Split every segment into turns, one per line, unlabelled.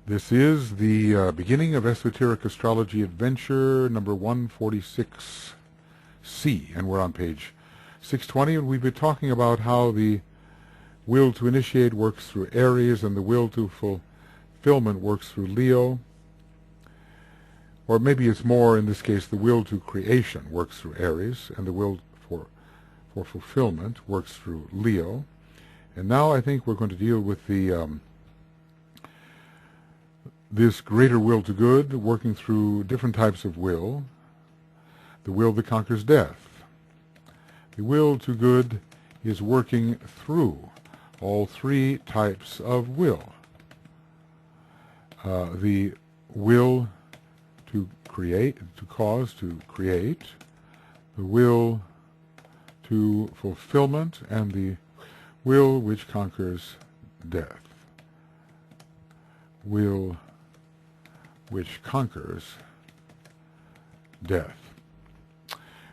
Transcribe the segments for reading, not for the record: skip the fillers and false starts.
This is the beginning of Esoteric Astrology Adventure number 146C, and we're on page 620, and we've been talking about how the will to initiate works through Aries and the will to fulfillment works through Leo. Or maybe it's more, in this case, the will to creation works through Aries, and the will for fulfillment works through Leo. And now I think we're going to deal with the this greater will to good working through different types of will. The will that conquers death. The will to good is working through all three types of will. The will to create, to cause, to create, the will to fulfillment, and the will which conquers death. Will which conquers death.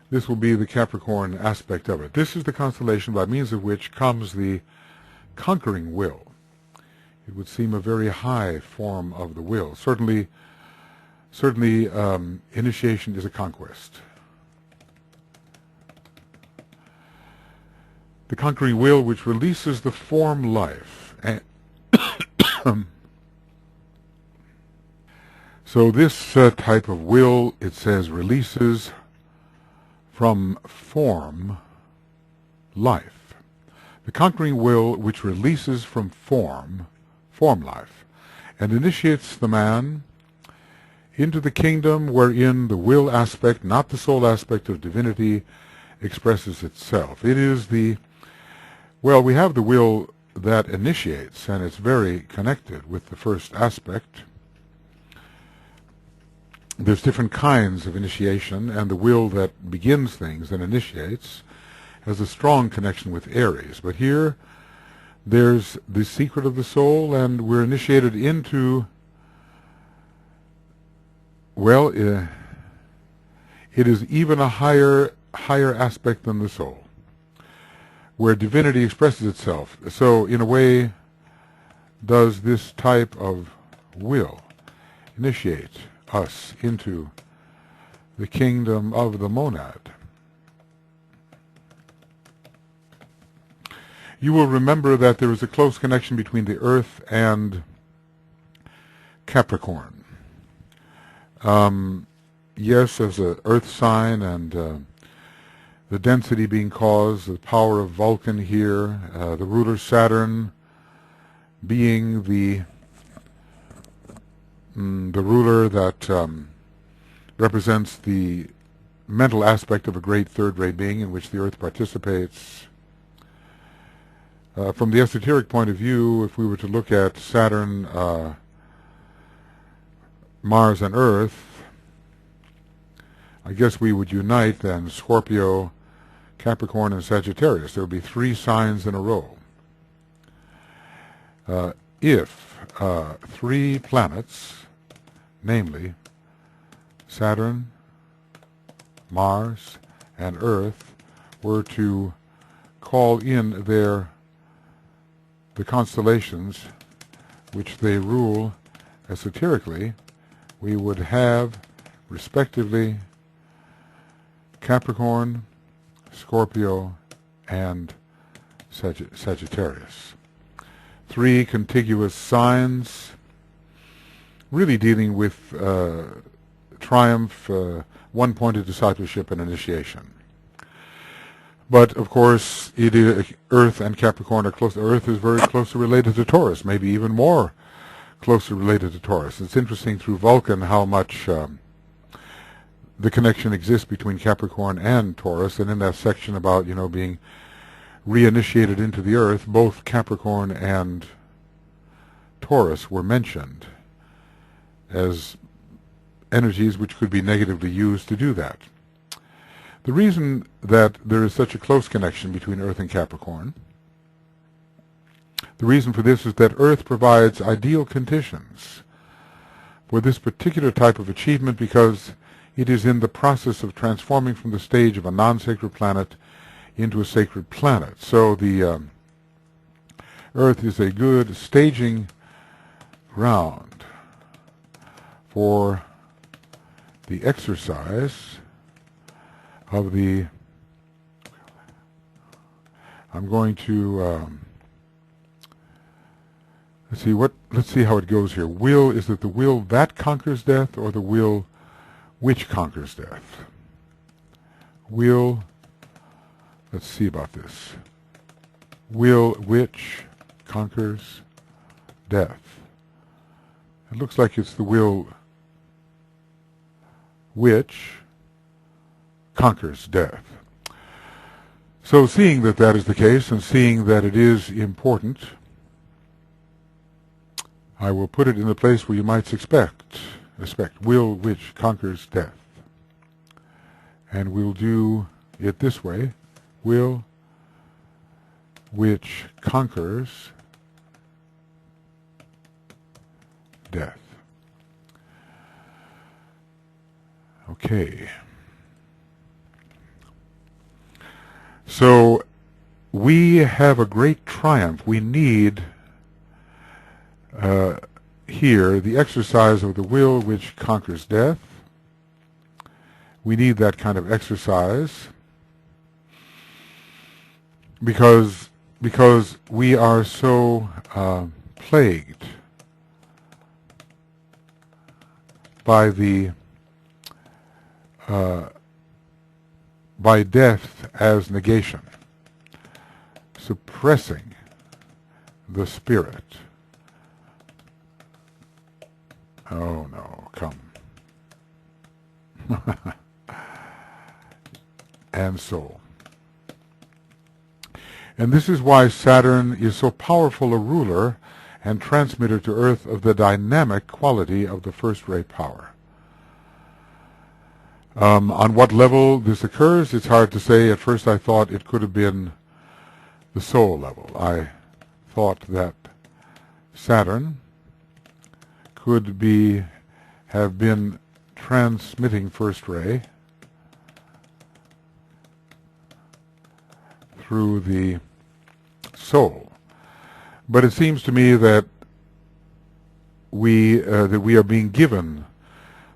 This will be the Capricorn aspect of it. This is the constellation by means of which comes the conquering will. It would seem a very high form of the will. Certainly, initiation is a conquest. The conquering will which releases the form life. And so this type of will, it says, releases from form life. The conquering will which releases from form life, and initiates the man into the kingdom wherein the will aspect, not the soul aspect of divinity, expresses itself. It is the, well, we have the will that initiates, and it's very connected with the first aspect. There's different kinds of initiation, and the will that begins things and initiates has a strong connection with Aries. But here, there's the secret of the soul, and we're initiated into, well, it is even a higher aspect than the soul, where divinity expresses itself. So, in a way, does this type of will initiate us into the kingdom of the monad. You will remember that there is a close connection between the Earth and Capricorn. Yes, as an Earth sign, and the density being caused, the power of Vulcan here, the ruler Saturn being the ruler that represents the mental aspect of a great third-rate being in which the Earth participates. From the esoteric point of view, if we were to look at Saturn, Mars, and Earth, I guess we would unite then Scorpio, Capricorn, and Sagittarius. There would be three signs in a row. If three planets, namely Saturn, Mars, and Earth, were to call in the constellations which they rule esoterically, we would have, respectively, Capricorn, Scorpio, and Sagittarius. Three contiguous signs, really dealing with triumph, one-pointed discipleship, and initiation. But, of course, Earth and Capricorn are close. Earth is very closely related to Taurus, maybe even more closely related to Taurus. It's interesting through Vulcan how much the connection exists between Capricorn and Taurus, and in that section about, being reinitiated into the Earth, both Capricorn and Taurus were mentioned as energies which could be negatively used to do that. The reason that there is such a close connection between Earth and Capricorn, the reason for this is that Earth provides ideal conditions for this particular type of achievement because it is in the process of transforming from the stage of a non-sacred planet into a sacred planet. So the Earth is a good staging ground for the exercise of the, I'm going to, let's see how it goes here. Will, is it the will that conquers death or the will which conquers death? Will, let's see about this. Will which conquers death. It looks like it's the will which conquers death. So seeing that that is the case and seeing that it is important, I will put it in the place where you might expect will which conquers death. And we'll do it this way. Will which conquers death. Okay. So we have a great triumph. We need here the exercise of the will which conquers death. We need that kind of exercise because we are so plagued by the by death as negation, suppressing the spirit. Oh no, come. And soul. And this is why Saturn is so powerful a ruler and transmitter to Earth of the dynamic quality of the first-ray power. On what level this occurs, it's hard to say. At first I thought it could have been the soul level. I thought that Saturn could have been transmitting first ray through the soul. But it seems to me that we are being given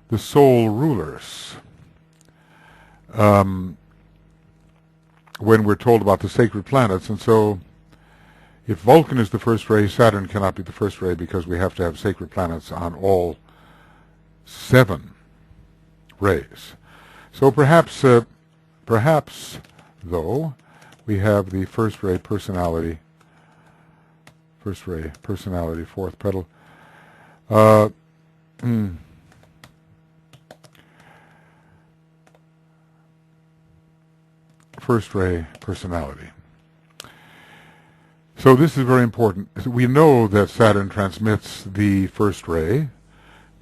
the soul rulers when we're told about the sacred planets. And so if Vulcan is the first ray, Saturn cannot be the first ray because we have to have sacred planets on all 7 rays. So perhaps though, we have the first ray personality, fourth petal. First ray personality. So this is very important. We know that Saturn transmits the first ray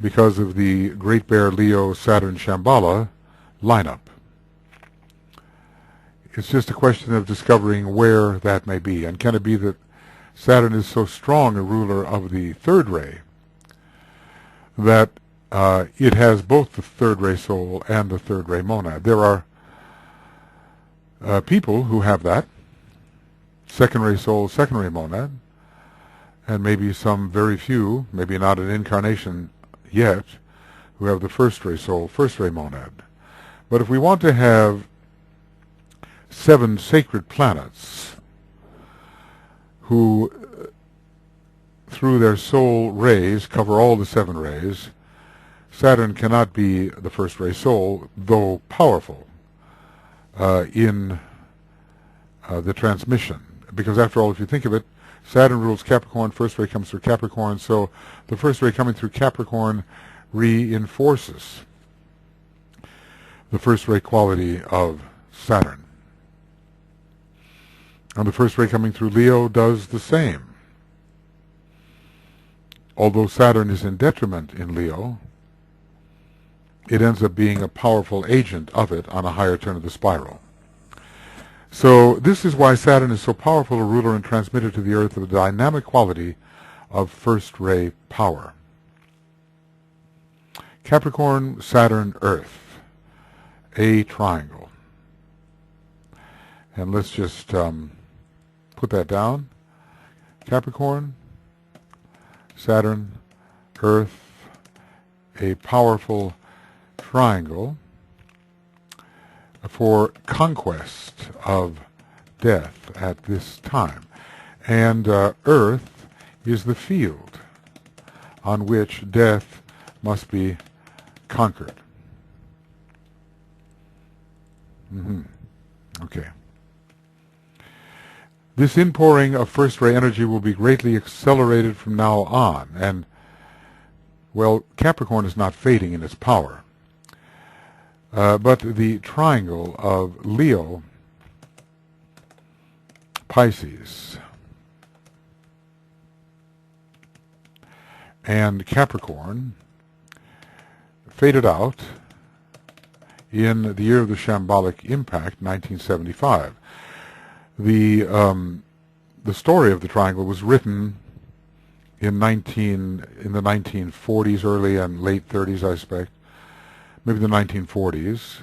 because of the Great Bear Leo Saturn Shamballa lineup. It's just a question of discovering where that may be. And can it be that Saturn is so strong a ruler of the third ray that it has both the third ray soul and the third ray monad? There are people who have that, second ray soul, second ray monad, and maybe some very few, maybe not an incarnation yet, who have the first ray soul, first ray monad. But if we want to have 7 sacred planets who, through their soul rays, cover all the 7 rays, Saturn cannot be the first ray soul, though powerful in the transmission. Because after all, if you think of it, Saturn rules Capricorn, first ray comes through Capricorn, so the first ray coming through Capricorn reinforces the first ray quality of Saturn. And the first ray coming through Leo does the same. Although Saturn is in detriment in Leo, it ends up being a powerful agent of it on a higher turn of the spiral. So this is why Saturn is so powerful a ruler and transmitter to the Earth of the dynamic quality of first ray power. Capricorn, Saturn, Earth, a triangle. And let's just put that down. Capricorn, Saturn, Earth, a powerful triangle for conquest of death at this time. And Earth is the field on which death must be conquered. Okay. This inpouring of first-ray energy will be greatly accelerated from now on, and, well, Capricorn is not fading in its power. But the triangle of Leo, Pisces, and Capricorn faded out in the year of the Shambalic impact, 1975. The story of the triangle was written in the 1940s, early and late 30s, I expect, maybe the 1940s,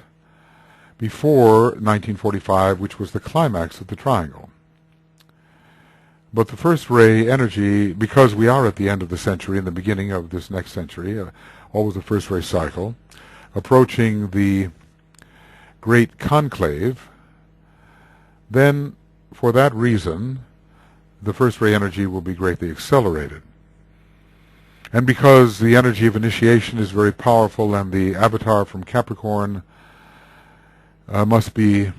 before 1945, which was the climax of the triangle. But the first ray energy, because we are at the end of the century and the beginning of this next century, always the first ray cycle, approaching the great conclave, then for that reason the first ray energy will be greatly accelerated. And because the energy of initiation is very powerful and the avatar from Capricorn must be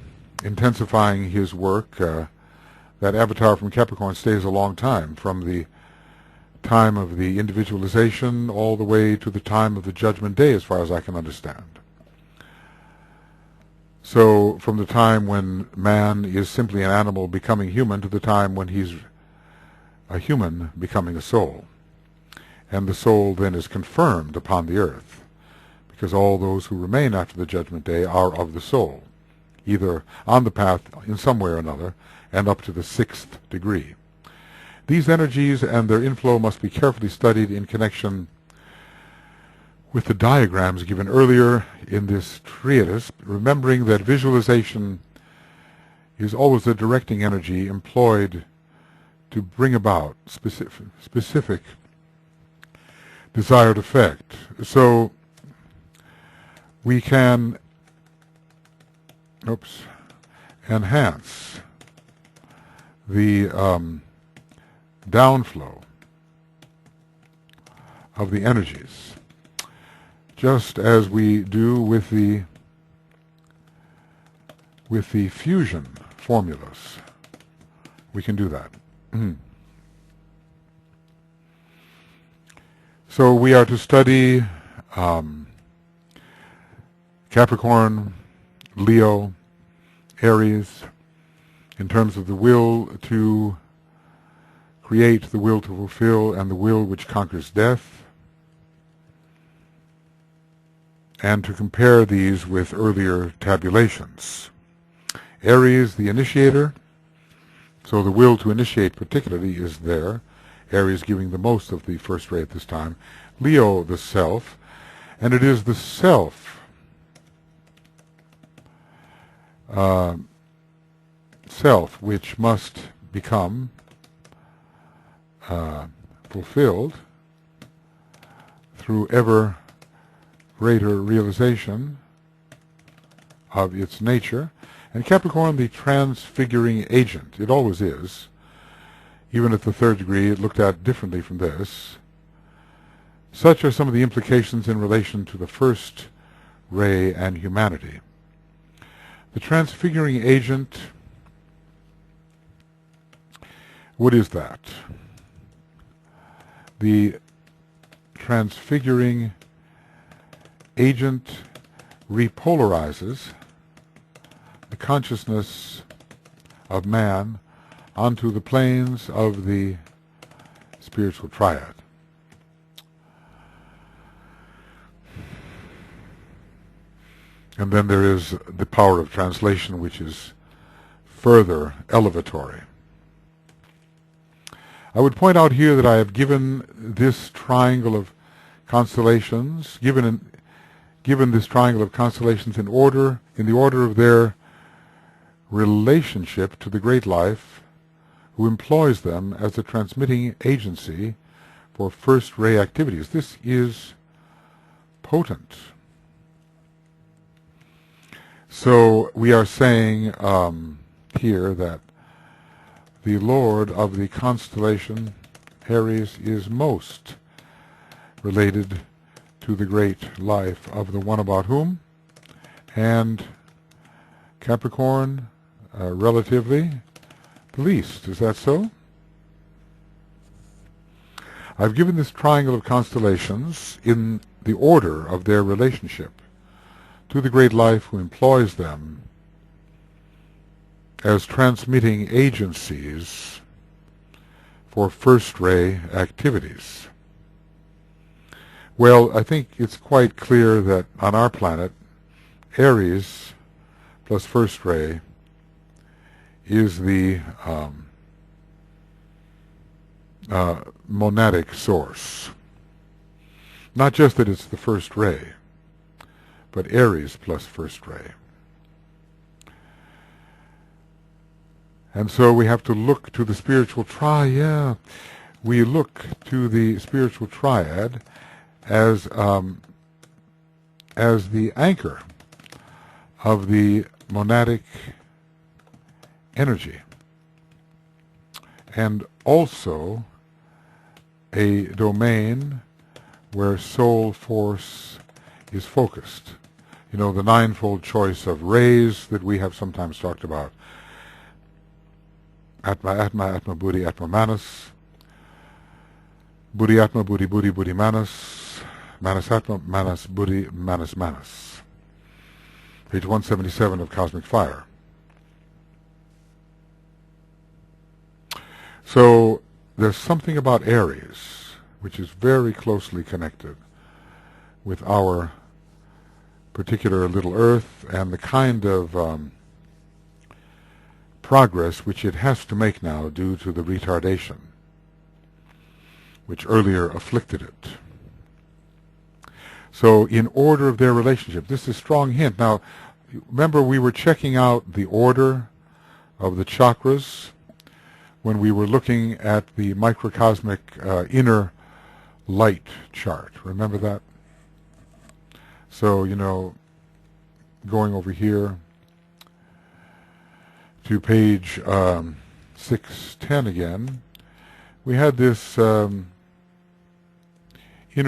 intensifying his work, that avatar from Capricorn stays a long time, from the time of the individualization all the way to the time of the Judgment Day, as far as I can understand. So from the time when man is simply an animal becoming human to the time when he's a human becoming a soul. And the soul then is confirmed upon the earth, because all those who remain after the Judgment Day are of the soul, either on the path in some way or another, and up to the 6th degree. These energies and their inflow must be carefully studied in connection with the diagrams given earlier in this treatise, remembering that visualization is always the directing energy employed to bring about specific desired effect. So we can enhance the downflow of the energies, just as we do with the fusion formulas. We can do that. So we are to study Capricorn, Leo, Aries, in terms of the will to create, the will to fulfill, and the will which conquers death, and to compare these with earlier tabulations. Aries, the initiator, so the will to initiate particularly is there, Aries giving the most of the first ray at this time. Leo, the self, and it is the self which must become fulfilled through ever greater realization of its nature. And Capricorn, the transfiguring agent. It always is. Even at the 3rd degree, it looked at differently from this. Such are some of the implications in relation to the first ray and humanity. The transfiguring agent, what is that? The transfiguring agent repolarizes the consciousness of man onto the planes of the spiritual triad. And then there is the power of translation, which is further elevatory. I would point out here that I have given this triangle of constellations, given this triangle of constellations in the order of their relationship to the Great Life, who employs them as a transmitting agency for first ray activities. This is potent. So we are saying here that the Lord of the constellation Aries is most related to the great life of the one about whom, and Capricorn relatively the least. Is that so? I've given this triangle of constellations in the order of their relationship to the great life who employs them as transmitting agencies for first-ray activities. Well, I think it's quite clear that on our planet, Aries plus first ray is the monadic source. Not just that it's the first ray, but Aries plus first ray. And so we have to look to the spiritual triad. We look to the spiritual triad as the anchor of the monadic energy, and also a domain where soul force is focused. You know, the ninefold choice of rays that we have sometimes talked about. Atma, Atma, Atma, Buddhi, Atma, Manas. Buddhi, Atma, Buddhi, Buddhi, Buddhi, Manas. Manas, Atma, Manas, Buddhi, Manas, Manas. Page 177 of Cosmic Fire. So there's something about Aries which is very closely connected with our particular little Earth and the kind of progress which it has to make now due to the retardation which earlier afflicted it. So in order of their relationship, this is a strong hint. Now, remember we were checking out the order of the chakras when we were looking at the microcosmic inner light chart. Remember that? So, you know, going over here to page 610 again, we had this inner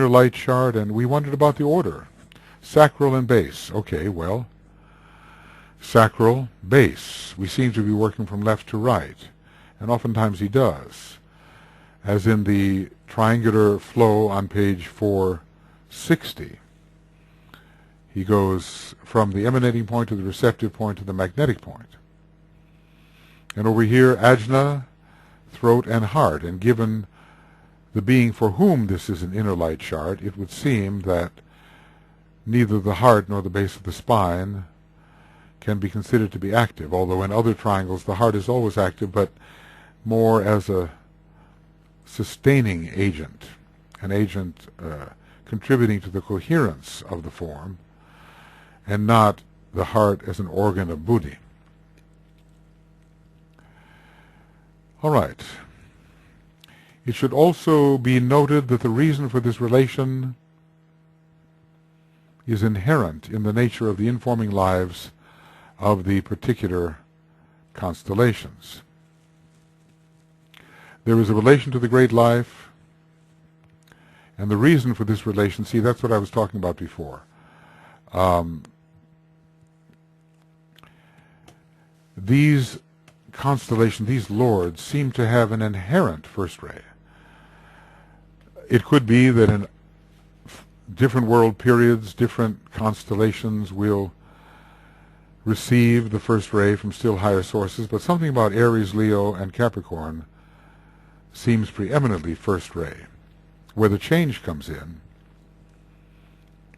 light chart, and we wondered about the order. Sacral and base. Okay, well, sacral, base. We seem to be working from left to right, and oftentimes he does, as in the triangular flow on page 460. He goes from the emanating point to the receptive point to the magnetic point. And over here, ajna, throat, and heart. And given the being for whom this is an inner light chart, it would seem that neither the heart nor the base of the spine can be considered to be active, although in other triangles the heart is always active, but more as a sustaining agent, an agent contributing to the coherence of the form, and not the heart as an organ of buddhi. All right. It should also be noted that the reason for this relation is inherent in the nature of the informing lives of the particular constellations. There is a relation to the great life, and the reason for this relation, see, that's what I was talking about before. These constellations, these lords, seem to have an inherent first ray. It could be that in different world periods, different constellations will receive the first ray from still higher sources, but something about Aries, Leo, and Capricorn seems preeminently first ray. Where the change comes in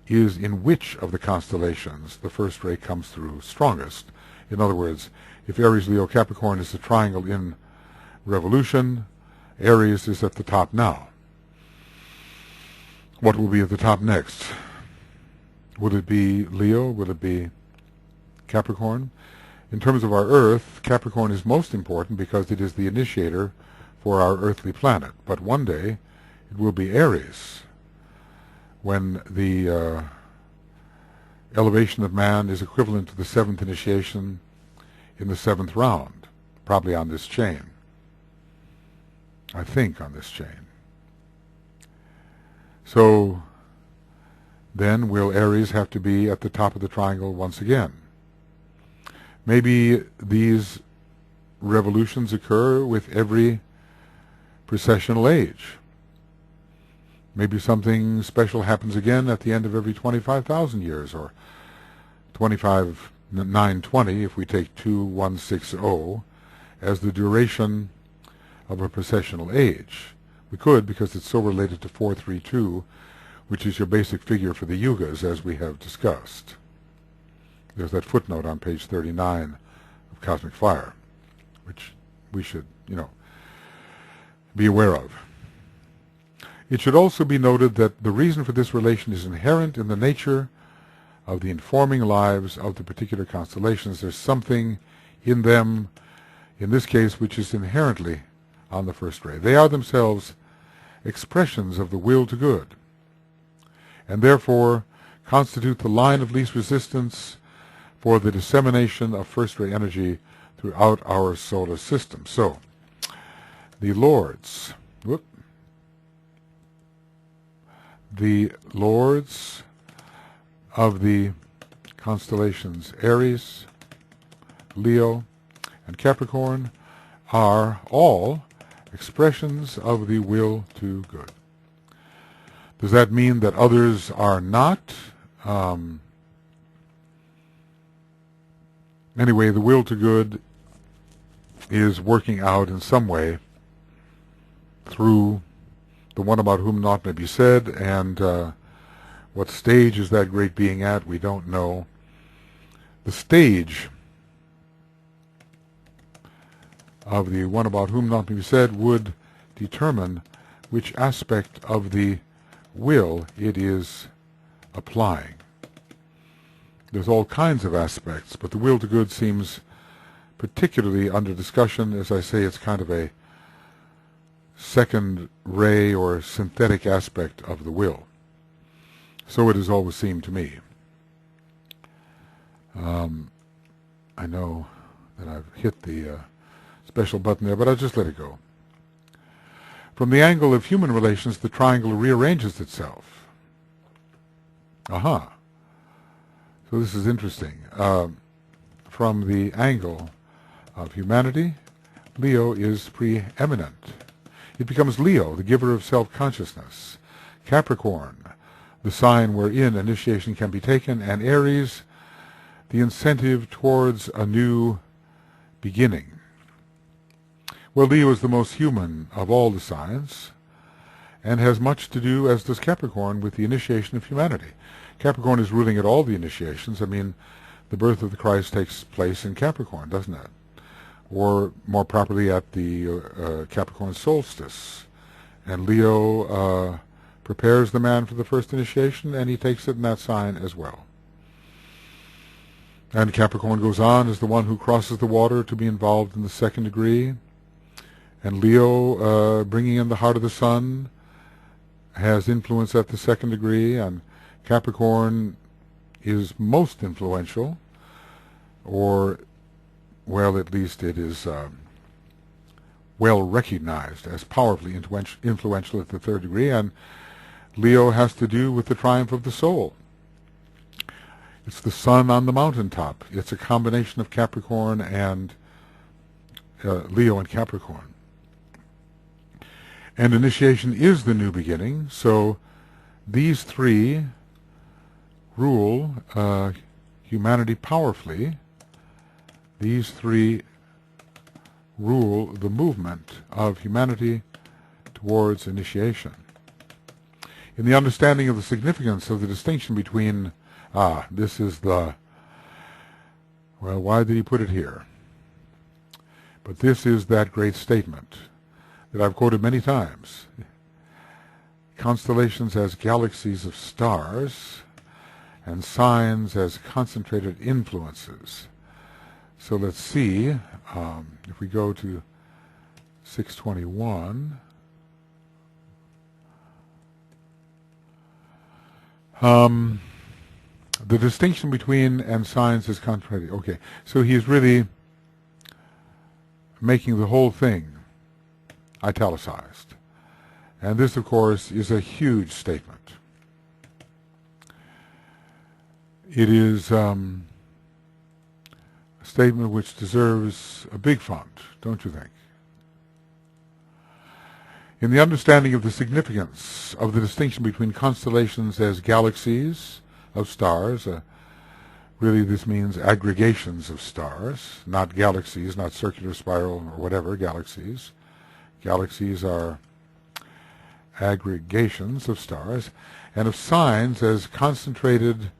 is in which of the constellations the first ray comes through strongest. In other words, if Aries, Leo, Capricorn is the triangle in revolution, Aries is at the top now. What will be at the top next? Will it be Leo? Will it be Capricorn? In terms of our Earth, Capricorn is most important because it is the initiator for our earthly planet. But one day it will be Aries when the elevation of man is equivalent to the 7th initiation in the 7th round, probably on this chain. I think on this chain. So then will Aries have to be at the top of the triangle once again? Maybe these revolutions occur with every precessional age. Maybe something special happens again at the end of every 25,000 years, or 920 if we take 2160 as the duration of a precessional age. We could, because it's so related to 432, which is your basic figure for the yugas, as we have discussed. There's that footnote on page 39 of Cosmic Fire, which we should, be aware of. It should also be noted that the reason for this relation is inherent in the nature of the informing lives of the particular constellations. There's something in them, in this case, which is inherently on the first ray. They are themselves expressions of the will to good, and therefore constitute the line of least resistance for the dissemination of first-ray energy throughout our solar system. So, the lords of the constellations Aries, Leo, and Capricorn are all expressions of the will to good. Does that mean that others are not? Anyway, the will to good is working out in some way through the one about whom naught may be said, and what stage is that great being at? We don't know. The stage of the one about whom naught may be said would determine which aspect of the will it is applying. There's all kinds of aspects, but the will to good seems particularly under discussion. As I say, it's kind of a second ray or synthetic aspect of the will. So it has always seemed to me. I know that I've hit the special button there, but I'll just let it go. From the angle of human relations, the triangle rearranges itself. Aha. So this is interesting. From the angle of humanity, Leo is preeminent. It becomes Leo, the giver of self-consciousness. Capricorn, the sign wherein initiation can be taken, and Aries, the incentive towards a new beginning. Well, Leo is the most human of all the signs, and has much to do, as does Capricorn, with the initiation of humanity. Capricorn is ruling at all the initiations. I mean, the birth of the Christ takes place in Capricorn, doesn't it? Or more properly at the Capricorn solstice. And Leo prepares the man for the first initiation, and he takes it in that sign as well. And Capricorn goes on as the one who crosses the water to be involved in the second degree. And Leo, bringing in the heart of the sun, has influence at the second degree, and Capricorn is most influential, or, well, at least it is well recognized as powerfully influential at the third degree, and Leo has to do with the triumph of the soul. It's the sun on the mountaintop. It's a combination of Capricorn and Leo and Capricorn. And initiation is the new beginning, so these three rule humanity powerfully. These three rule the movement of humanity towards initiation. In the understanding of the significance of the distinction between, this is the, well, why did he put it here? But this is that great statement that I've quoted many times. Constellations as galaxies of stars, and signs as concentrated influences. So let's see, if we go to 621, the distinction between and signs is contrary. Okay, so he's really making the whole thing italicized. And this, of course, is a huge statement. It is a statement which deserves a big font, don't you think? In the understanding of the significance of the distinction between constellations as galaxies of stars, really this means aggregations of stars, not galaxies, not circular spiral or whatever, galaxies. Galaxies are aggregations of stars, and of signs as concentrated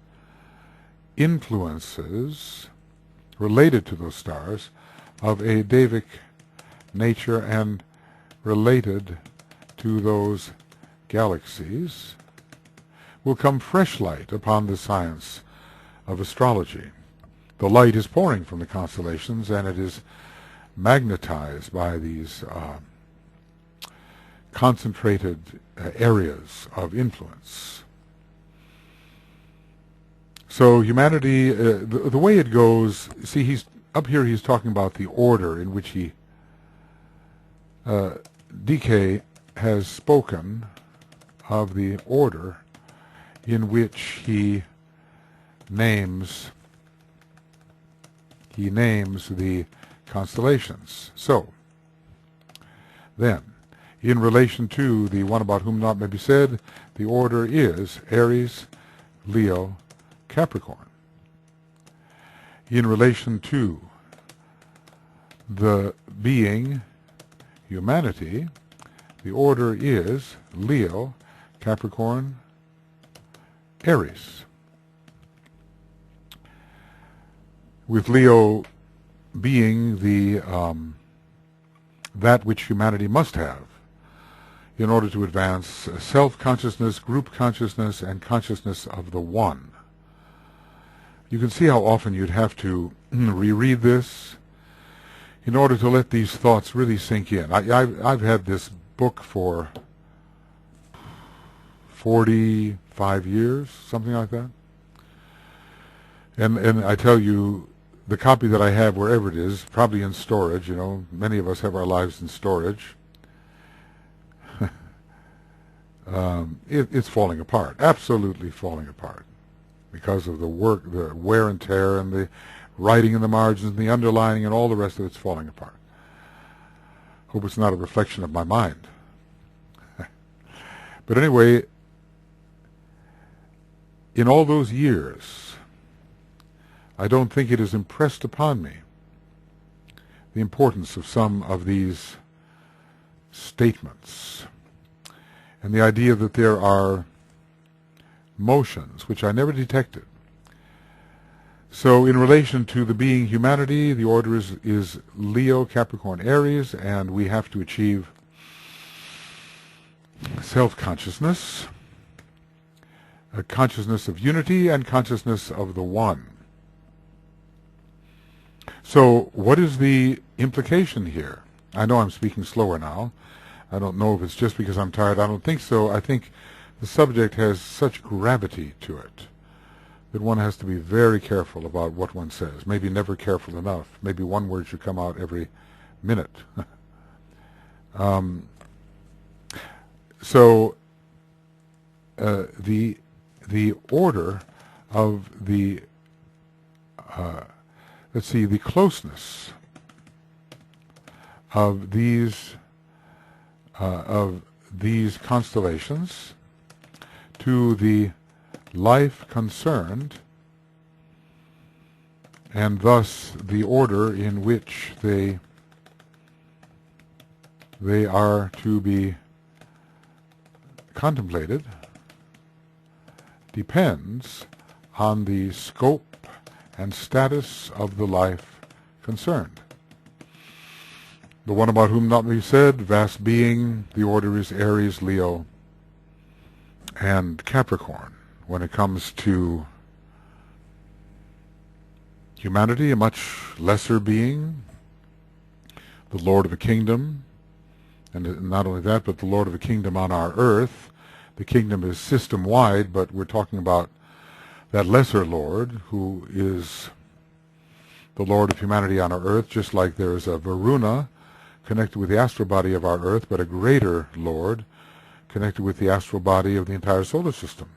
influences related to those stars of a devic nature and related to those galaxies, will come fresh light upon the science of astrology. The light is pouring from the constellations, and it is magnetized by these concentrated areas of influence. So humanity, the way it goes, see, he's up here he's talking about the order in which he, DK has spoken of the order in which he names the constellations. So, then, in relation to the one about whom naught may be said, the order is Aries, Leo, Capricorn. In relation to the being humanity, the order is Leo, Capricorn, Aries. With Leo being the that which humanity must have in order to advance self-consciousness, group consciousness, and consciousness of the One. You can see how often you'd have to reread this in order to let these thoughts really sink in. I've had this book for 45 years, something like that. And I tell you, the copy that I have, wherever it is, probably in storage, you know, many of us have our lives in storage. It's falling apart, absolutely falling apart, because of the work, the wear and tear, and the writing in the margins, and the underlining, and all the rest of it's falling apart. Hope it's not a reflection of my mind. But anyway, in all those years, I don't think it has impressed upon me the importance of some of these statements, and the idea that there are motions which I never detected. So in relation to the being humanity, the order is Leo, Capricorn, Aries, and we have to achieve self-consciousness, a consciousness of unity, and consciousness of the One. So what is the implication here? I know I'm speaking slower now. I don't know if it's just because I'm tired. I don't think so. I think the subject has such gravity to it that one has to be very careful about what one says. Maybe never careful enough. Maybe one word should come out every minute. So the order of the let's see, the closeness of these constellations to the life concerned, and thus the order in which they are to be contemplated, depends on the scope and status of the life concerned. The one about whom not be said, vast being, the order is Aries, Leo, and Capricorn. When it comes to humanity, a much lesser being, the Lord of a kingdom, and not only that, but the Lord of a kingdom on our earth. The kingdom is system-wide, but we're talking about that lesser Lord who is the Lord of humanity on our earth, just like there is a Varuna connected with the astral body of our earth, but a greater Lord connected with the astral body of the entire solar system.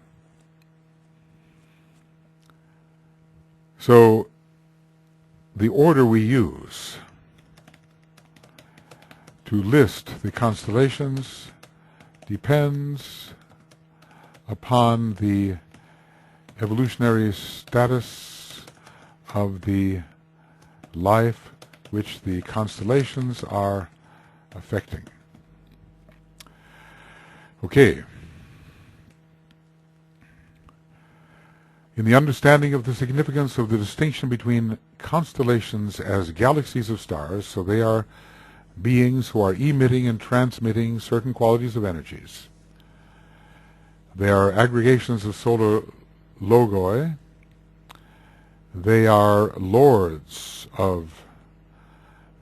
So the order we use to list the constellations depends upon the evolutionary status of the life which the constellations are affecting. Okay. In the understanding of the significance of the distinction between constellations as galaxies of stars, so they are beings who are emitting and transmitting certain qualities of energies. They are aggregations of solar logoi. They are lords of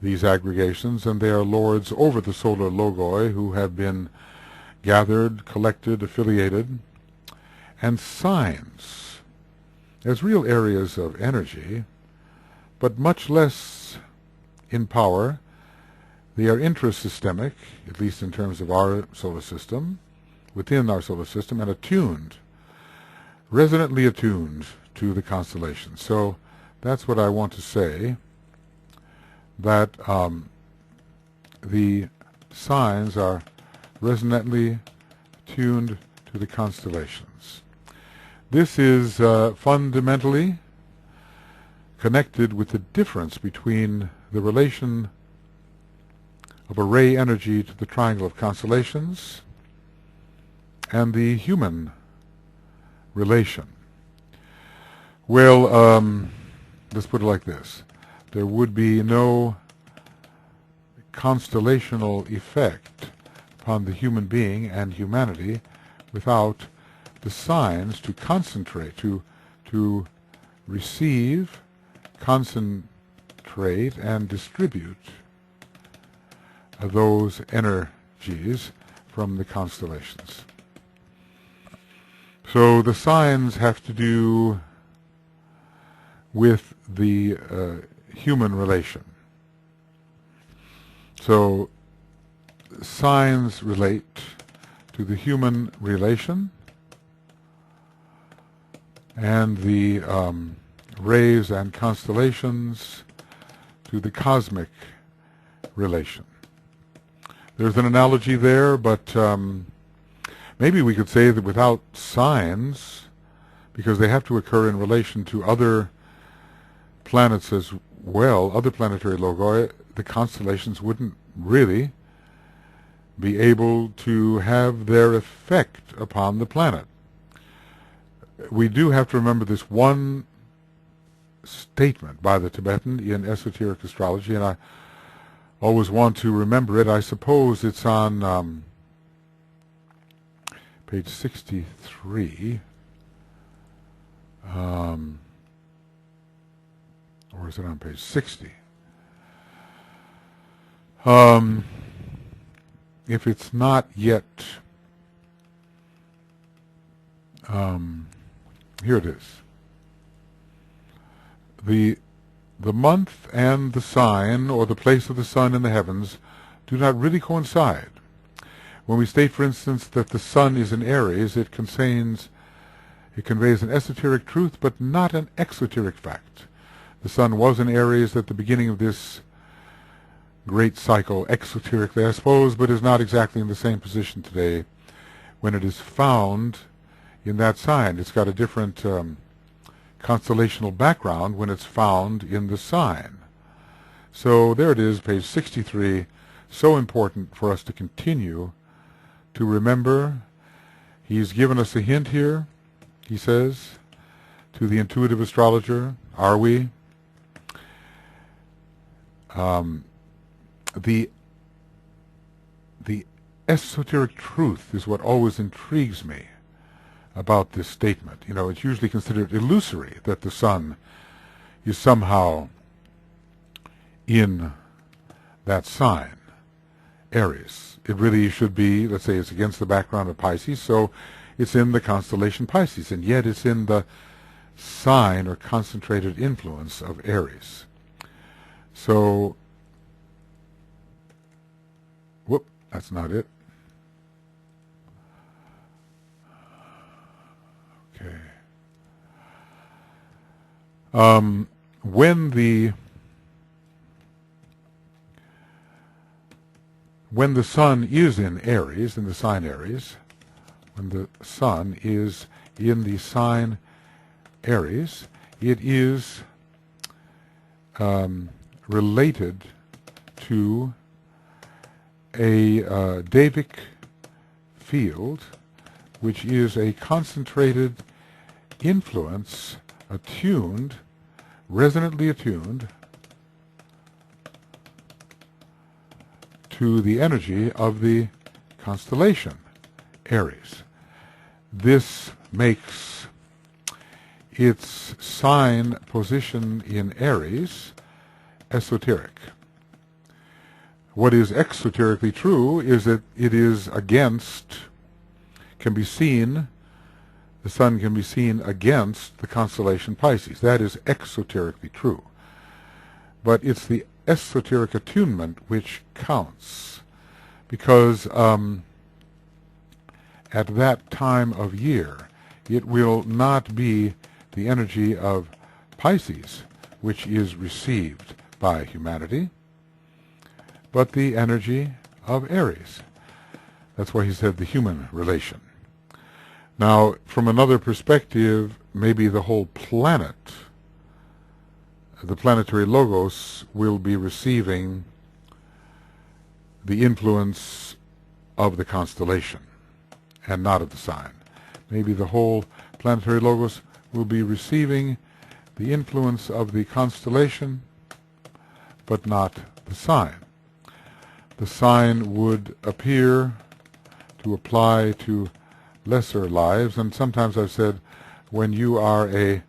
these aggregations, and they are lords over the solar logoi who have been gathered, collected, affiliated, and signs as real areas of energy, but much less in power. They are intrasystemic, at least in terms of our solar system, within our solar system, and attuned, resonantly attuned to the constellations. So that's what I want to say, that the signs are resonantly attuned to the constellations. This is fundamentally connected with the difference between the relation of array energy to the triangle of constellations and the human relation. Well, let's put it like this. There would be no constellational effect upon the human being and humanity without the signs to concentrate, to receive, concentrate, and distribute those energies from the constellations. So the signs have to do with the human relation. So signs relate to the human relation, and the rays and constellations to the cosmic relation. There's an analogy there, but maybe we could say that without signs, because they have to occur in relation to other planets as well, other planetary logoi, the constellations wouldn't really be able to have their effect upon the planet. We do have to remember this one statement by the Tibetan in Esoteric Astrology, and I always want to remember it. I suppose it's on page 63, or is it on page 60? If it's not yet, here it is. The month and the sign, or the place of the sun in the heavens, do not really coincide. When we state, for instance, that the sun is in Aries, it conveys an esoteric truth, but not an exoteric fact. The sun was in Aries at the beginning of this great cycle, exoterically, I suppose, but is not exactly in the same position today when it is found in that sign. It's got a different constellational background when it's found in the sign. So there it is, page 63. So important for us to continue to remember. He's given us a hint here, he says, to the intuitive astrologer. Are we? The esoteric truth is what always intrigues me about this statement. You know, it's usually considered illusory that the sun is somehow in that sign, Aries. It really should be, let's say it's against the background of Pisces, so it's in the constellation Pisces, and yet it's in the sign or concentrated influence of Aries. So, whoop, that's not it. Okay. When the sun is in Aries, in the sign Aries, when the sun is in the sign Aries, it is related to a devic field, which is a concentrated influence attuned, resonantly attuned to the energy of the constellation Aries. This makes its sign position in Aries esoteric. What is exoterically true is that it is against, can be seen, the sun can be seen against the constellation Pisces. That is exoterically true. But it's the esoteric attunement which counts, because at that time of year it will not be the energy of Pisces which is received by humanity, but the energy of Aries. That's why he said the human relation. Now, from another perspective, maybe the whole planet, the planetary logos, will be receiving the influence of the constellation and not of the sign. Maybe the whole planetary logos will be receiving the influence of the constellation, but not the sign. The sign would appear to apply to lesser lives, and sometimes I've said, when you are a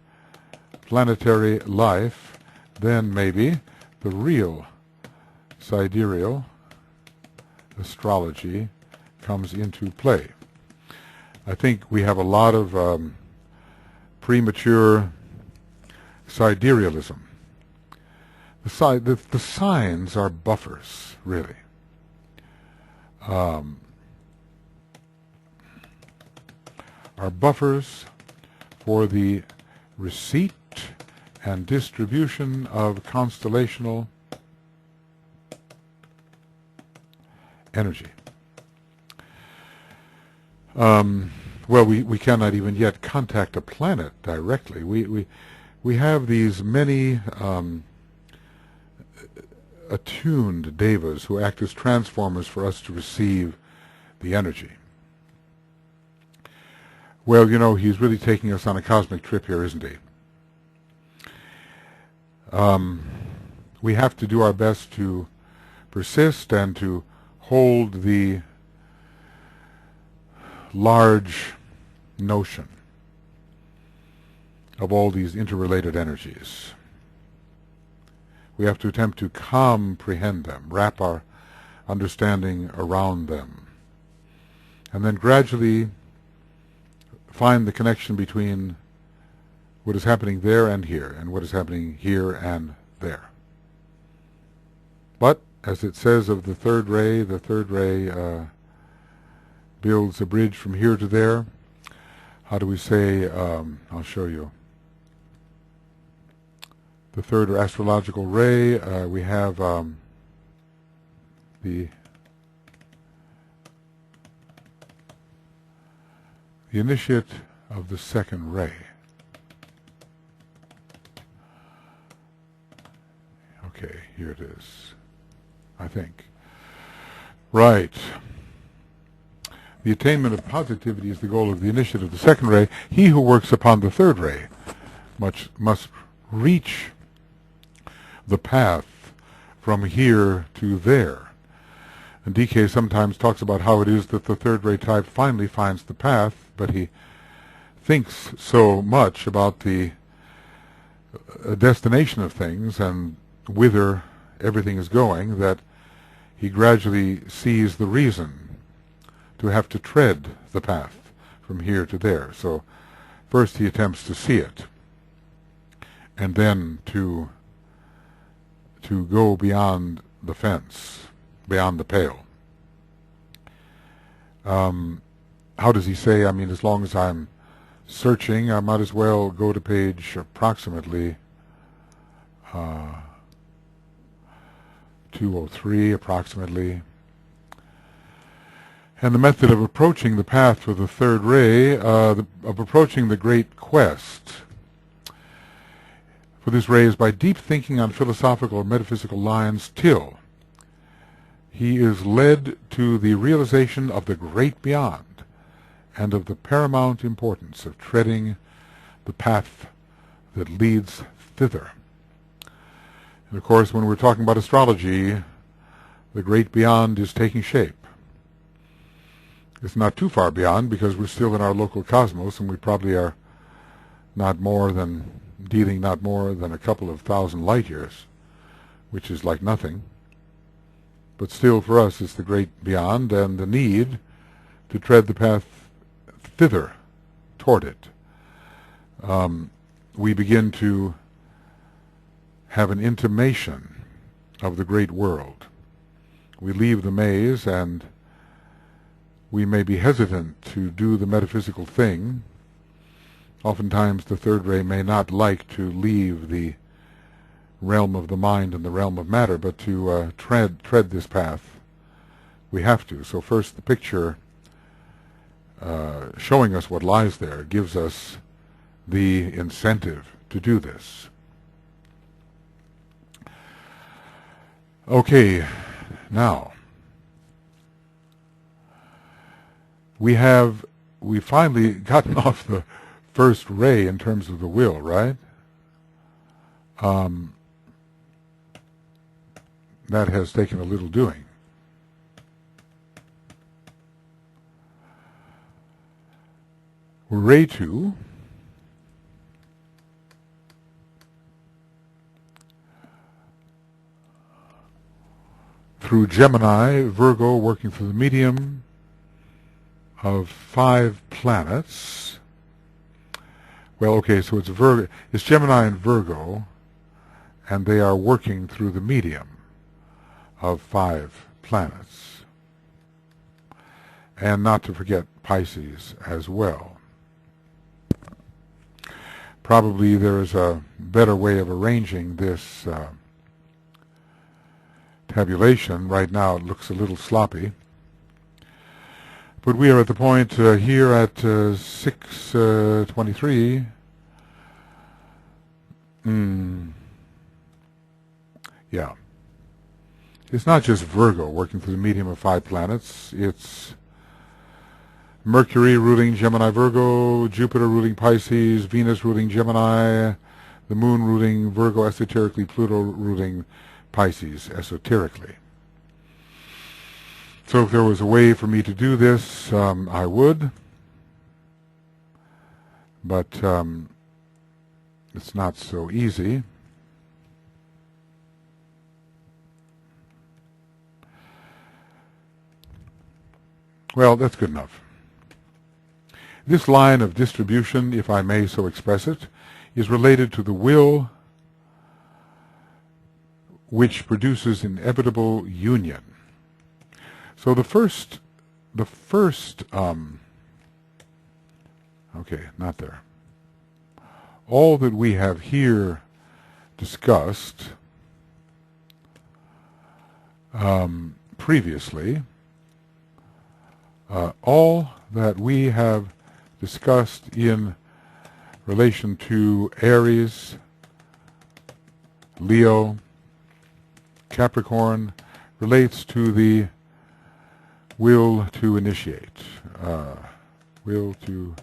planetary life, then maybe the real sidereal astrology comes into play. I think we have a lot of premature siderealism. The signs are buffers, really. Are buffers for the receipt and distribution of constellational energy. Well, we cannot even yet contact a planet directly. We have these many attuned devas who act as transformers for us to receive the energy. Well, you know, he's really taking us on a cosmic trip here, isn't he? We have to do our best to persist and to hold the large notion of all these interrelated energies. We have to attempt to comprehend them, wrap our understanding around them, and then gradually find the connection between what is happening there and here, and what is happening here and there. But, as it says of the third ray builds a bridge from here to there. How do we say, I'll show you. The third astrological ray, we have the initiate of the second ray. Okay, here it is, I think. Right. The attainment of positivity is the goal of the initiate of the second ray. He who works upon the third ray must reach the path from here to there. And DK sometimes talks about how it is that the third ray type finally finds the path, but he thinks so much about the destination of things and whither everything is going that he gradually sees the reason to have to tread the path from here to there. So first he attempts to see it, and then to go beyond the fence, beyond the pale. How does he say? I mean, as long as I'm searching, I might as well go to page approximately 203, approximately. And the method of approaching the path for the third ray, of approaching the great quest for this ray, is by deep thinking on philosophical or metaphysical lines till he is led to the realization of the great beyond and of the paramount importance of treading the path that leads thither. And of course, when we're talking about astrology, the great beyond is taking shape. It's not too far beyond, because we're still in our local cosmos, and we probably are dealing not more than a couple of thousand light years, which is like nothing. But still, for us, it's the great beyond, and the need to tread the path thither, toward it. We begin to have an intimation of the great world. We leave the maze, and we may be hesitant to do the metaphysical thing. Oftentimes the third ray may not like to leave the realm of the mind and the realm of matter, but to tread this path, we have to. So first, the picture showing us what lies there gives us the incentive to do this. Okay, now we've finally gotten off the first ray in terms of the will, right? That has taken a little doing. Ray 2 through Gemini, Virgo, working through the medium of 5 planets. Well, okay, so it's Gemini and Virgo, and they are working through the medium of 5 planets. And not to forget Pisces as well. Probably there is a better way of arranging this tabulation. Right now it looks a little sloppy. But we are at the point here at 6:23. Yeah. It's not just Virgo working through the medium of 5 planets. It's Mercury ruling Gemini Virgo, Jupiter ruling Pisces, Venus ruling Gemini, the Moon ruling Virgo esoterically, Pluto ruling Pisces esoterically. So if there was a way for me to do this, I would. But it's not so easy. Well, that's good enough. This line of distribution, if I may so express it, is related to the will which produces inevitable union. So the first, okay, not there. All that we have here discussed previously, all that we have discussed in relation to Aries, Leo, Capricorn, relates to the will to initiate. Will to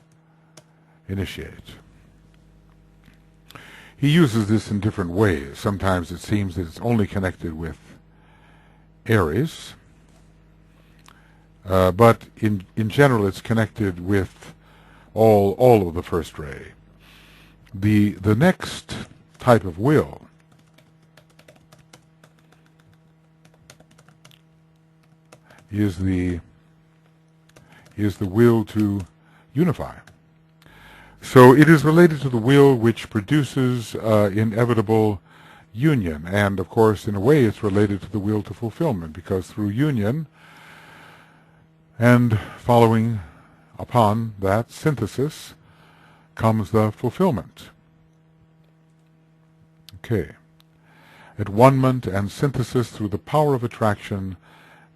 initiate. He uses this in different ways. Sometimes it seems that it's only connected with Aries, but in general it's connected with all of the first ray. The next type of will is the will to unify. So it is related to the will which produces inevitable union. And of course, in a way, it's related to the will to fulfillment, because through union and following upon that synthesis comes the fulfillment. Okay. At-one-ment and synthesis through the power of attraction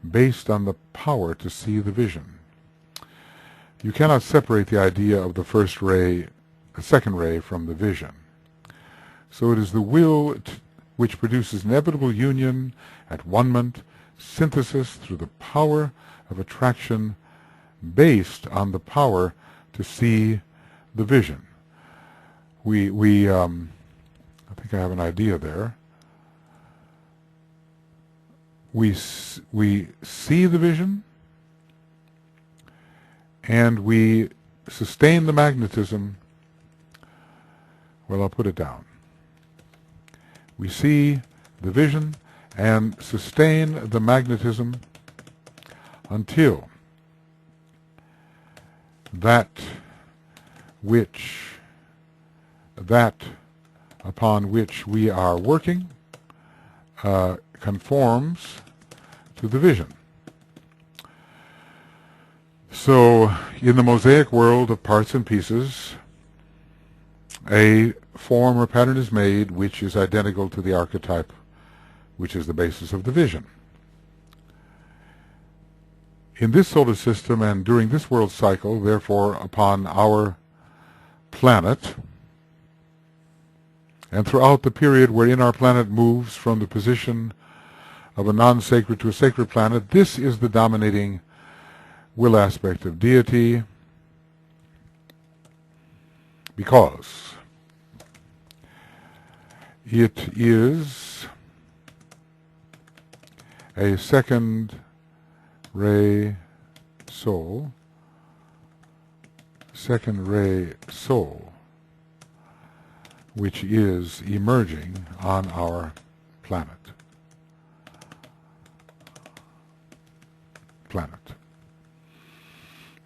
based on the power to see the vision. You cannot separate the idea of the first ray, the second ray, from the vision. So it is the will which produces inevitable union, at-one-ment, synthesis through the power of attraction based on the power to see the vision. I think I have an idea there. We see the vision, and we sustain the magnetism. Well, I'll put it down. We see the vision and sustain the magnetism until that upon which we are working conforms to the vision. So, in the mosaic world of parts and pieces, a form or pattern is made which is identical to the archetype, which is the basis of the vision. In this solar system and during this world cycle, therefore, upon our planet, and throughout the period wherein our planet moves from the position of a non-sacred to a sacred planet, this is the dominating will aspect of deity, because it is a second ray soul, which is emerging on our planet.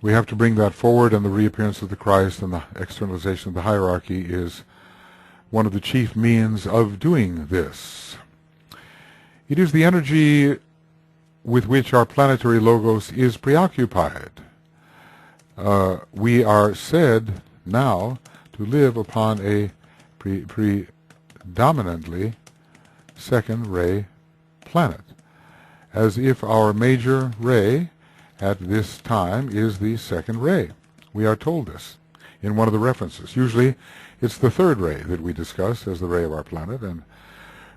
We have to bring that forward, and the reappearance of the Christ and the externalization of the hierarchy is one of the chief means of doing this. It is the energy with which our planetary logos is preoccupied. We are said now to live upon a predominantly second ray planet, as if our major ray at this time is the second ray. We are told this in one of the references. Usually it's the third ray that we discuss as the ray of our planet, and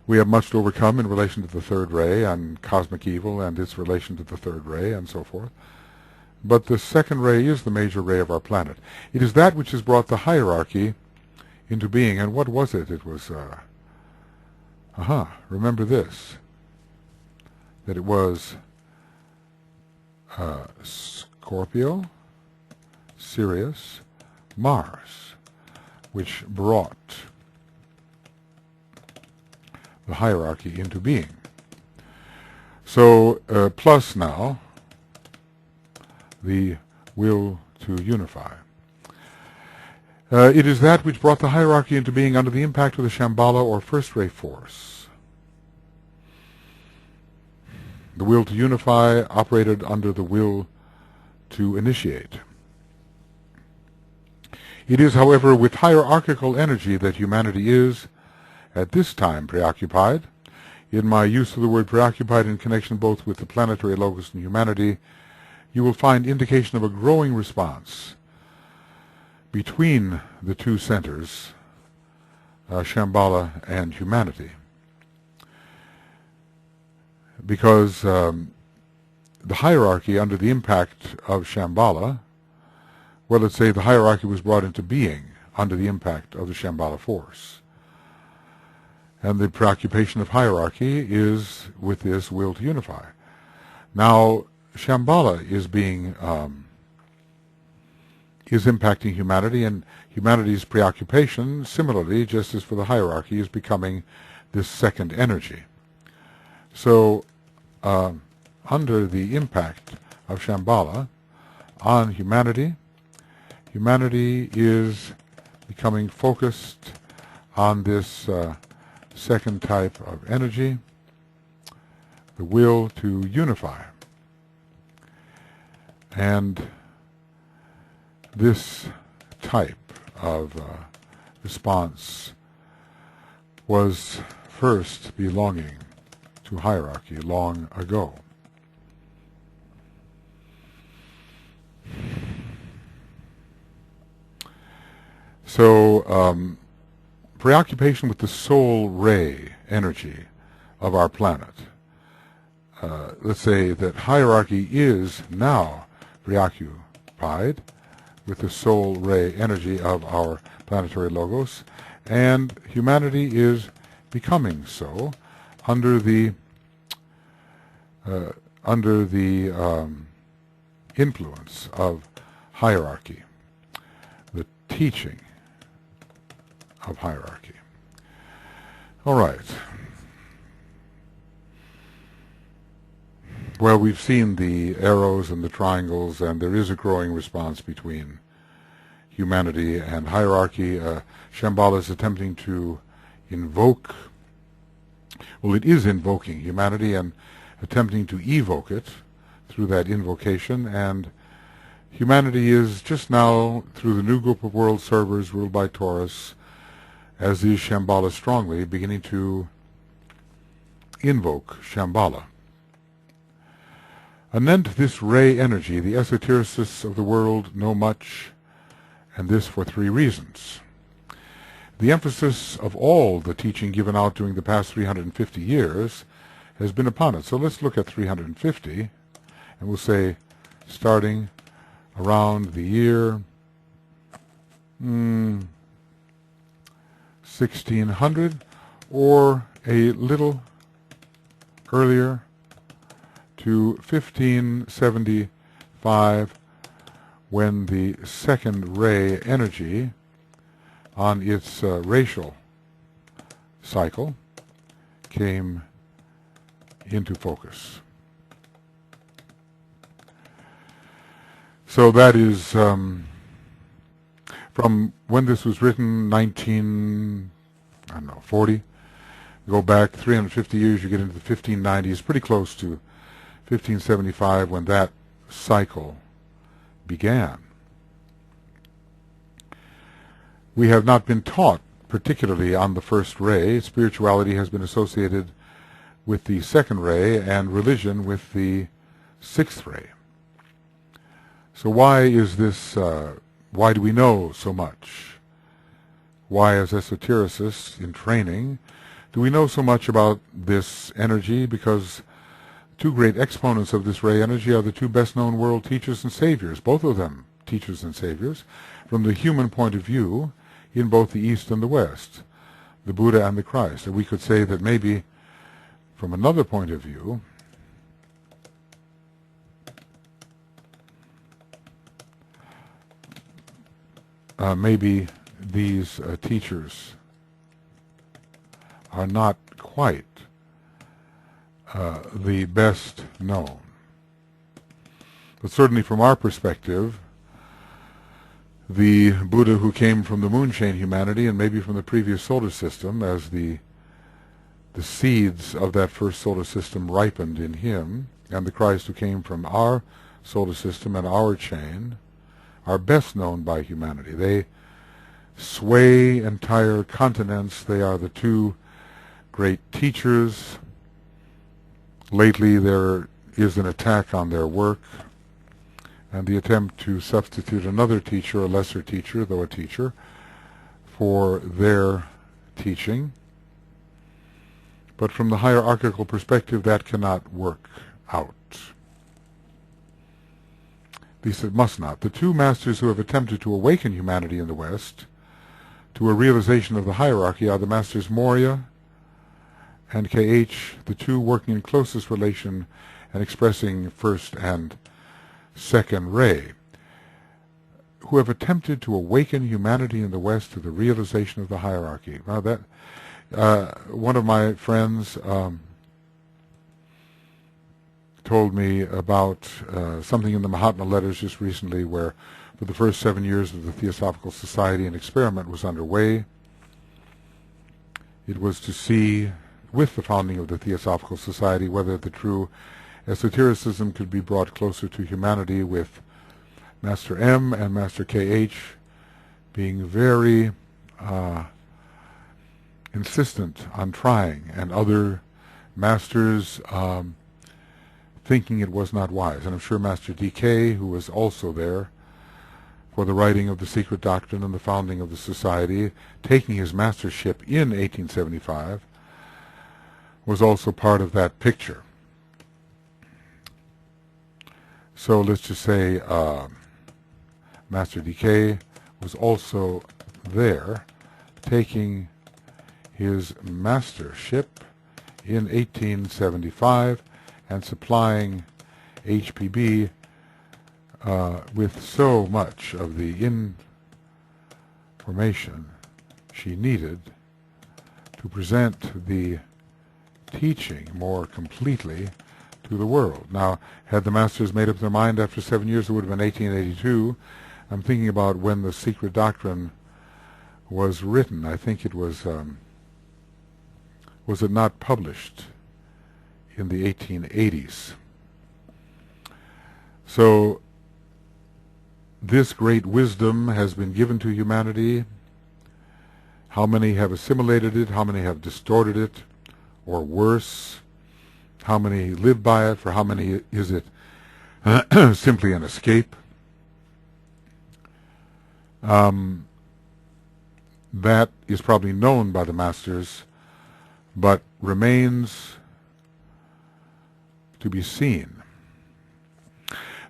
we have much to overcome in relation to the third ray and cosmic evil and its relation to the third ray and so forth. But the second ray is the major ray of our planet. It is that which has brought the hierarchy into being. And what was it? It was, remember this, that it was Scorpio, Sirius, Mars, which brought the hierarchy into being. So, plus now, the will to unify. It is that which brought the hierarchy into being under the impact of the Shamballa or first ray force. The will to unify operated under the will to initiate. It is, however, with hierarchical energy that humanity is, at this time, preoccupied. In my use of the word preoccupied in connection both with the planetary logos and humanity, you will find indication of a growing response between the two centers, Shamballa and humanity. Because the hierarchy under the impact of Shamballa, well, let's say the hierarchy was brought into being under the impact of the Shamballa force. And the preoccupation of hierarchy is with this will to unify. Now, Shamballa is impacting humanity, and humanity's preoccupation, similarly, just as for the hierarchy, is becoming this second energy. So, under the impact of Shamballa on humanity, humanity is becoming focused on this second type of energy, the will to unify. And this type of response was first belonging to hierarchy long ago. So, preoccupation with the soul ray energy of our planet. Let's say that hierarchy is now preoccupied with the soul ray energy of our planetary logos, and humanity is becoming so under the influence of hierarchy, the teaching of hierarchy. All right. Well, we've seen the arrows and the triangles, and there is a growing response between humanity and hierarchy. Shamballa is attempting to invoke, well, it is invoking humanity and attempting to evoke it through that invocation, and humanity is just now, through the new group of world servers ruled by Taurus, as is Shamballa strongly, beginning to invoke Shamballa. Anent this ray energy, the esotericists of the world know much, and this for three reasons. The emphasis of all the teaching given out during the past 350 years has been upon it. So let's look at 350, and we'll say starting around the year 1600, or a little earlier to 1575, when the second ray energy on its racial cycle came into focus. So that is from when this was written, 1940. Go back 350 years, you get into the 1590s, pretty close to 1575 when that cycle began. We have not been taught particularly on the first ray. Spirituality has been associated with the second ray, and religion with the sixth ray. So why is this, why do we know so much? Why, as esotericists in training, do we know so much about this energy? Because two great exponents of this ray energy are the two best-known world teachers and saviors, both of them teachers and saviors, from the human point of view, in both the East and the West, the Buddha and the Christ. And we could say that maybe, from another point of view, maybe these teachers are not quite the best known. But certainly from our perspective, the Buddha who came from the moon chain humanity, and maybe from the previous solar system, as the seeds of that first solar system ripened in him, and the Christ who came from our solar system and our chain, are best known by humanity. They sway entire continents. They are the two great teachers. Lately there is an attack on their work, and the attempt to substitute another teacher, a lesser teacher, though a teacher, for their teaching. But from the hierarchical perspective, that cannot work out. At least it must not. The two masters who have attempted to awaken humanity in the West to a realization of the hierarchy are the masters Morya and K.H., the two working in closest relation and expressing first and second ray, who have attempted to awaken humanity in the West to the realization of the hierarchy. Now that one of my friends told me about something in the Mahatma letters just recently, where for the first 7 years of the Theosophical Society, an experiment was underway. It was to see, with the founding of the Theosophical Society, whether the true esotericism could be brought closer to humanity, with Master M and Master K.H. being very insistent on trying, and other masters thinking it was not wise. And I'm sure Master D.K., who was also there for the writing of the Secret Doctrine and the founding of the Society, taking his mastership in 1875, was also part of that picture. So let's just say Master D.K. was also there, taking his mastership in 1875 and supplying HPB with so much of the information she needed to present the teaching more completely to the world. Now, had the masters made up their mind after 7 years, it would have been 1882. I'm thinking about when the Secret Doctrine was written. I think it was it not published in the 1880s? So this great wisdom has been given to humanity. How many have assimilated it? How many have distorted it? Or worse, how many live by it? For how many is it simply an escape? That is probably known by the masters, but remains to be seen.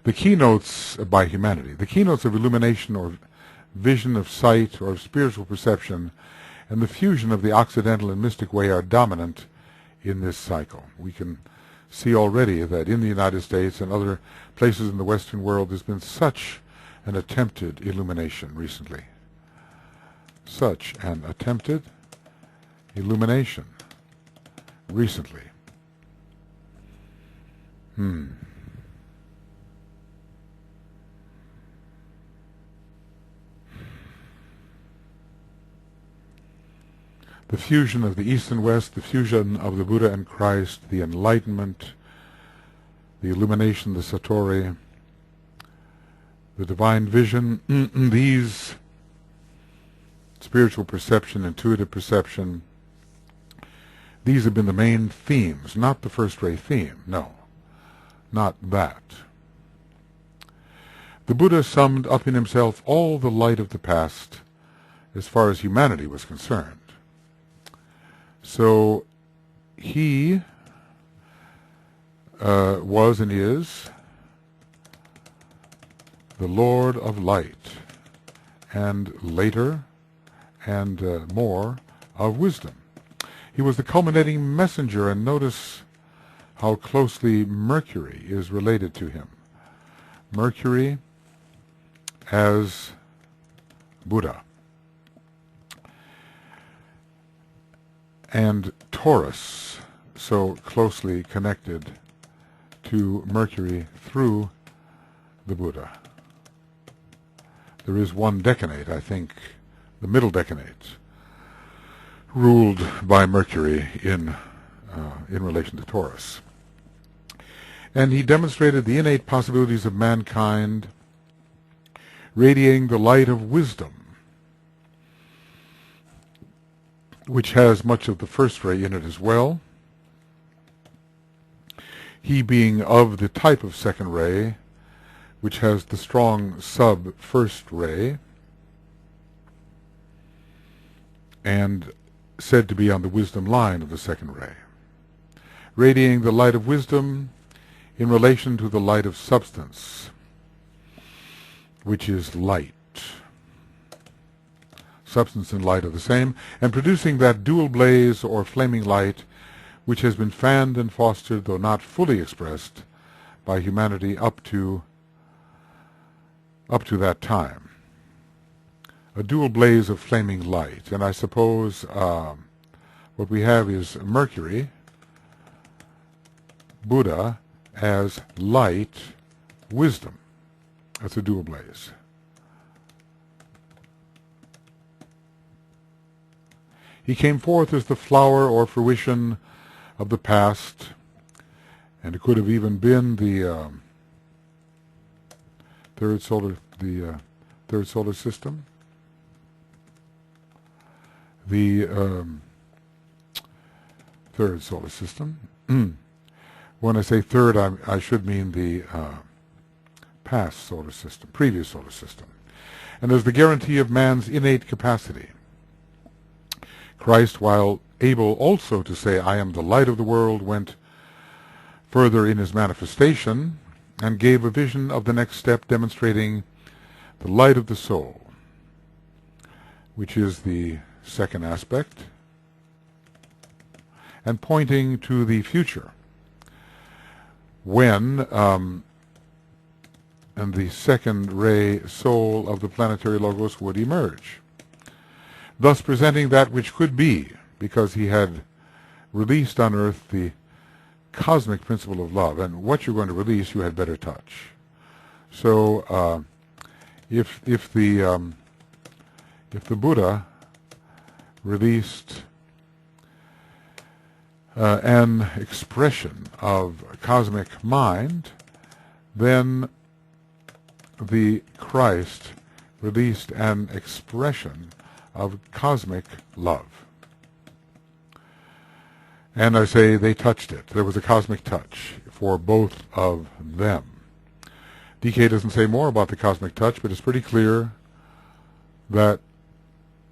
The keynotes by humanity, the keynotes of illumination or vision of sight or of spiritual perception, and the fusion of the Occidental and mystic way are dominant in this cycle. We can see already that in the United States and other places in the Western world there's been such an attempted illumination recently. Such an attempted illumination recently. The fusion of the East and West, the fusion of the Buddha and Christ, the enlightenment, the illumination, the Satori, the divine vision, these spiritual perception, intuitive perception, these have been the main themes, not the first ray theme, no, not that. The Buddha summed up in himself all the light of the past as far as humanity was concerned. So he was and is the Lord of Light, and later and more of wisdom. He was the culminating messenger, and notice how closely Mercury is related to him. Mercury as Buddha, and Taurus so closely connected to Mercury through the Buddha. There is one decanate, I think, the middle decanate, ruled by Mercury in relation to Taurus. And he demonstrated the innate possibilities of mankind, radiating the light of wisdom, which has much of the first ray in it as well. He being of the type of second ray, which has the strong sub-first ray, and said to be on the wisdom line of the second ray, radiating the light of wisdom in relation to the light of substance, which is light. Substance and light are the same, and producing that dual blaze or flaming light which has been fanned and fostered, though not fully expressed, by humanity up to that time. A dual blaze of flaming light. And I suppose what we have is Mercury, Buddha, as light, wisdom. That's a dual blaze. He came forth as the flower or fruition of the past, and it could have even been the third solar system. The third solar system. When I say third, I should mean the past solar system, previous solar system. And as the guarantee of man's innate capacity. Christ, while able also to say, I am the light of the world, went further in his manifestation and gave a vision of the next step demonstrating the light of the soul, which is the second aspect, and pointing to the future, when and the second ray soul of the planetary logos would emerge, thus presenting that which could be, because he had released on earth the cosmic principle of love, and what you're going to release you had better touch. So if the Buddha released an expression of cosmic mind, then the Christ released an expression of cosmic love. And I say they touched it. There was a cosmic touch for both of them. DK doesn't say more about the cosmic touch, but it's pretty clear that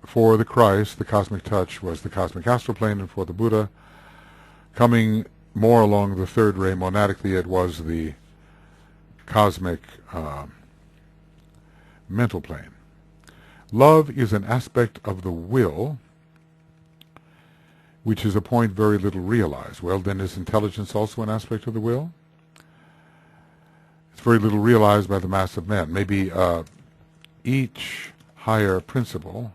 for the Christ, the cosmic touch was the cosmic astral plane, and for the Buddha, coming more along the third ray monadically, it was the cosmic mental plane. Love is an aspect of the will, which is a point very little realized. Well, then is intelligence also an aspect of the will? It's very little realized by the mass of men. Maybe each higher principle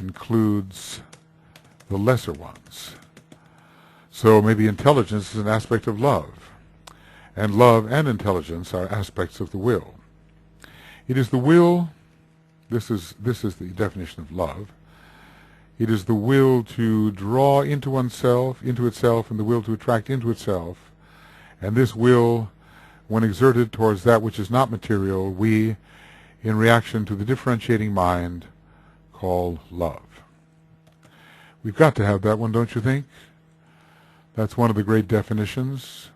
includes the lesser ones. So maybe intelligence is an aspect of love, and love and intelligence are aspects of the will. It is the will, this is the definition of love, it is the will to draw into oneself, into itself, and the will to attract into itself, and this will, when exerted towards that which is not material, we, in reaction to the differentiating mind, call love. We've got to have that one, don't you think? That's one of the great definitions.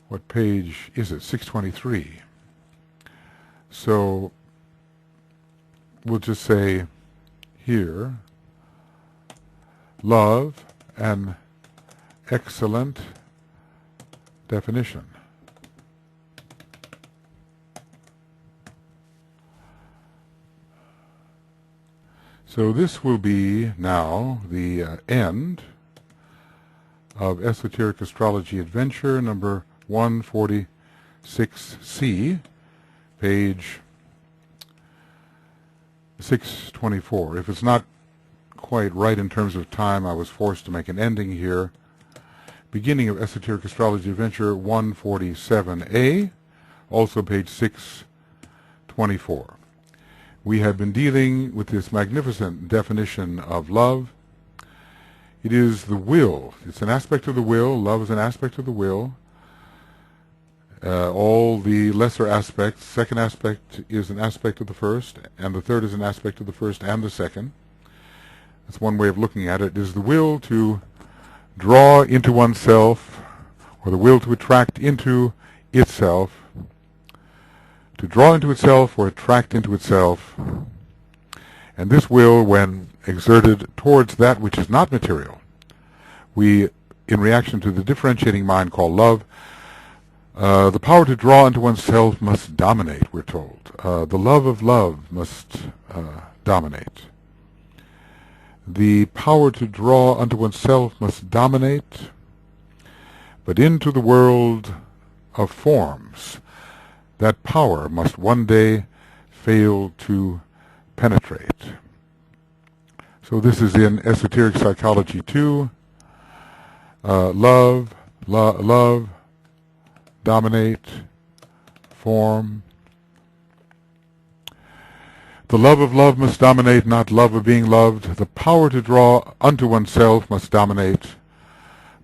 What page is it? 623. So we'll just say here, love, an excellent definition. So this will be now the end of Esoteric Astrology Adventure, number 146C, page 624. If it's not quite right in terms of time, I was forced to make an ending here. Beginning of Esoteric Astrology Adventure 147A, also page 624. We have been dealing with this magnificent definition of love. It is the will. It's an aspect of the will. Love is an aspect of the will. All the lesser aspects, second aspect is an aspect of the first, and the third is an aspect of the first and the second. That's one way of looking at it. It is the will to draw into oneself, or the will to attract into itself, to draw into itself or attract into itself. And this will, when exerted towards that which is not material, we, in reaction to the differentiating mind, call love. The power to draw into oneself must dominate, we're told. The love of love must dominate. The power to draw unto oneself must dominate, but into the world of forms, that power must one day fail to penetrate. So this is in Esoteric Psychology 2. Love, dominate, form. The love of love must dominate, not love of being loved. The power to draw unto oneself must dominate.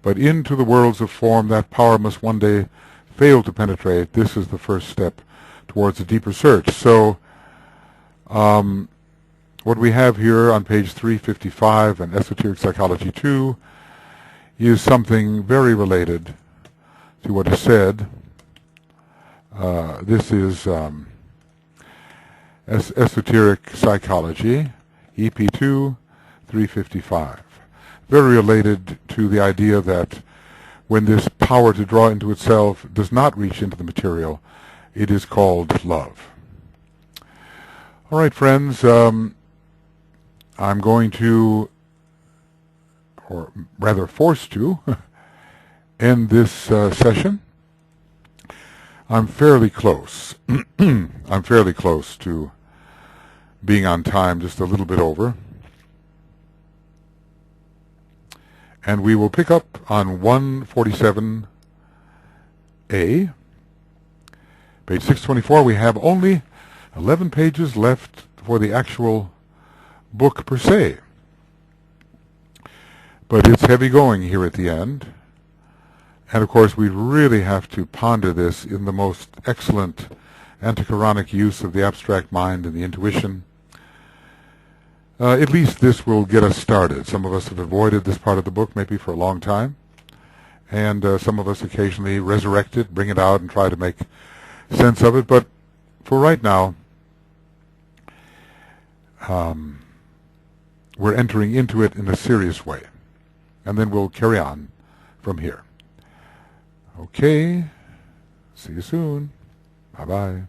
But into the worlds of form that power must one day fail to penetrate. This is the first step towards a deeper search. So what we have here on page 355 in Esoteric Psychology 2 is something very related to what is said. This is Esoteric Psychology, EP2, 355. Very related to the idea that when this power to draw into itself does not reach into the material, it is called love. All right, friends, I'm going to, or rather forced to, end this session. I'm fairly close. I'm fairly close to being on time, just a little bit over. And we will pick up on 147A. Page 624, we have only 11 pages left for the actual book per se. But it's heavy going here at the end. And of course, we really have to ponder this in the most excellent antichironic use of the abstract mind and the intuition. At least this will get us started. Some of us have avoided this part of the book maybe for a long time. And some of us occasionally resurrect it, bring it out, and try to make sense of it. But for right now, we're entering into it in a serious way. And then we'll carry on from here. Okay. See you soon. Bye-bye.